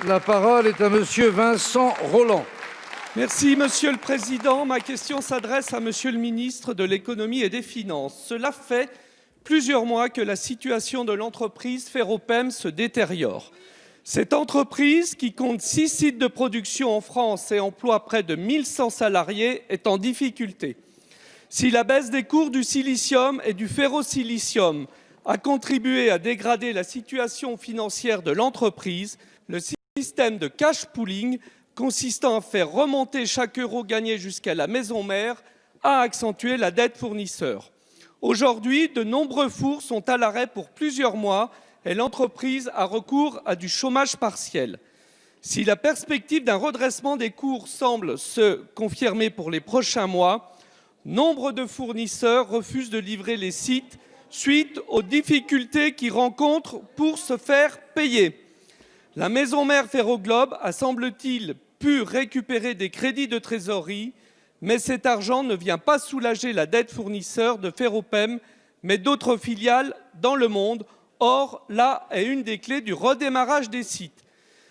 La parole est à Monsieur Vincent Rolland. Merci, Monsieur le Président. Ma question s'adresse à Monsieur le ministre de l'Économie et des Finances. Cela fait plusieurs mois que la situation de l'entreprise Ferropem se détériore. Cette entreprise, qui compte 6 sites de production en France et emploie près de 1100 salariés, est en difficulté. Si la baisse des cours du silicium et du ferrosilicium a contribué à dégrader la situation financière de l'entreprise, le système de cash pooling, consistant à faire remonter chaque euro gagné jusqu'à la maison mère, a accentué la dette fournisseur. Aujourd'hui, de nombreux fours sont à l'arrêt pour plusieurs mois et l'entreprise a recours à du chômage partiel. Si la perspective d'un redressement des cours semble se confirmer pour les prochains mois, nombre de fournisseurs refusent de livrer les sites suite aux difficultés qu'ils rencontrent pour se faire payer. La maison mère Ferroglobe a, semble-t-il, pu récupérer des crédits de trésorerie, mais cet argent ne vient pas soulager la dette fournisseur de Ferropem, mais d'autres filiales dans le monde. Or, là est une des clés du redémarrage des sites.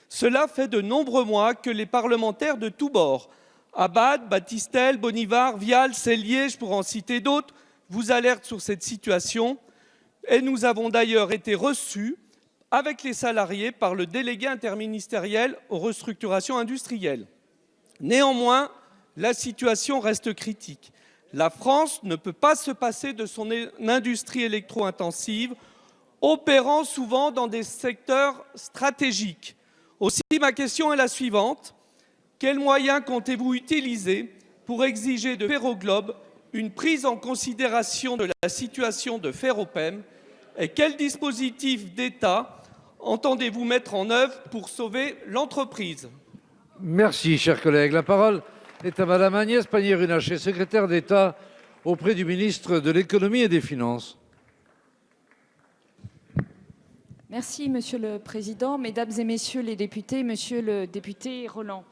Cela fait de nombreux mois que les parlementaires de tous bords, Abad, Battistel, Bonnivard, Vial, Sellier, pour en citer d'autres, vous alertent sur cette situation. Et nous avons d'ailleurs été reçus avec les salariés par le délégué interministériel aux restructurations industrielles. Néanmoins, la situation reste critique. La France ne peut pas se passer de son industrie électro-intensive, opérant souvent dans des secteurs stratégiques. Aussi, ma question est la suivante. Quels moyens comptez-vous utiliser pour exiger de Ferroglobe une prise en considération de la situation de Ferropem et quel dispositif d'État entendez-vous mettre en œuvre pour sauver l'entreprise? Merci, cher collègue. La parole est à Madame Agnès Pannier-Runacher, secrétaire d'État auprès du ministre de l'Économie et des Finances. Merci, Monsieur le Président, Mesdames et Messieurs les députés, Monsieur le député Rolland.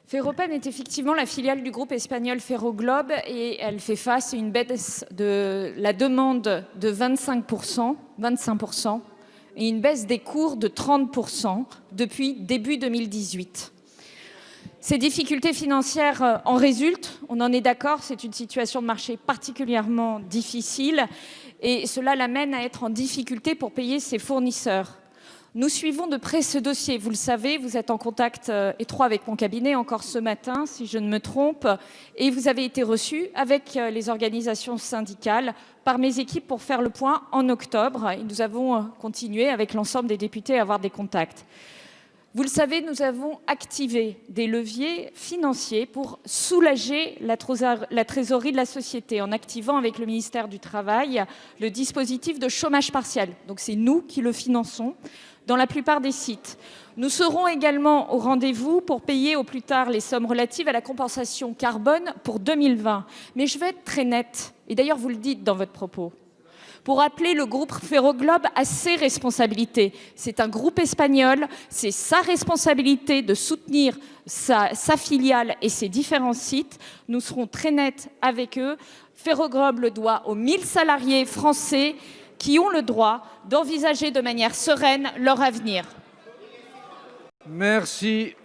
Ferropem est effectivement la filiale du groupe espagnol Ferroglobe et elle fait face à une baisse de la demande de 25% et une baisse des cours de 30% depuis début 2018. Ces difficultés financières en résultent, on en est d'accord, c'est une situation de marché particulièrement difficile et cela l'amène à être en difficulté pour payer ses fournisseurs. Nous suivons de près ce dossier, vous le savez, vous êtes en contact étroit avec mon cabinet encore ce matin, si je ne me trompe, et vous avez été reçu avec les organisations syndicales par mes équipes pour faire le point en octobre. Et nous avons continué avec l'ensemble des députés à avoir des contacts. Vous le savez, nous avons activé des leviers financiers pour soulager la trésorerie de la société en activant avec le ministère du Travail le dispositif de chômage partiel. Donc c'est nous qui le finançons dans la plupart des sites. Nous serons également au rendez-vous pour payer au plus tard les sommes relatives à la compensation carbone pour 2020. Mais je vais être très nette, et d'ailleurs vous le dites dans votre propos, pour appeler le groupe Ferroglobe à ses responsabilités. C'est un groupe espagnol, c'est sa responsabilité de soutenir sa filiale et ses différents sites. Nous serons très nets avec eux. Ferroglobe le doit aux 1000 salariés français qui ont le droit d'envisager de manière sereine leur avenir. Merci.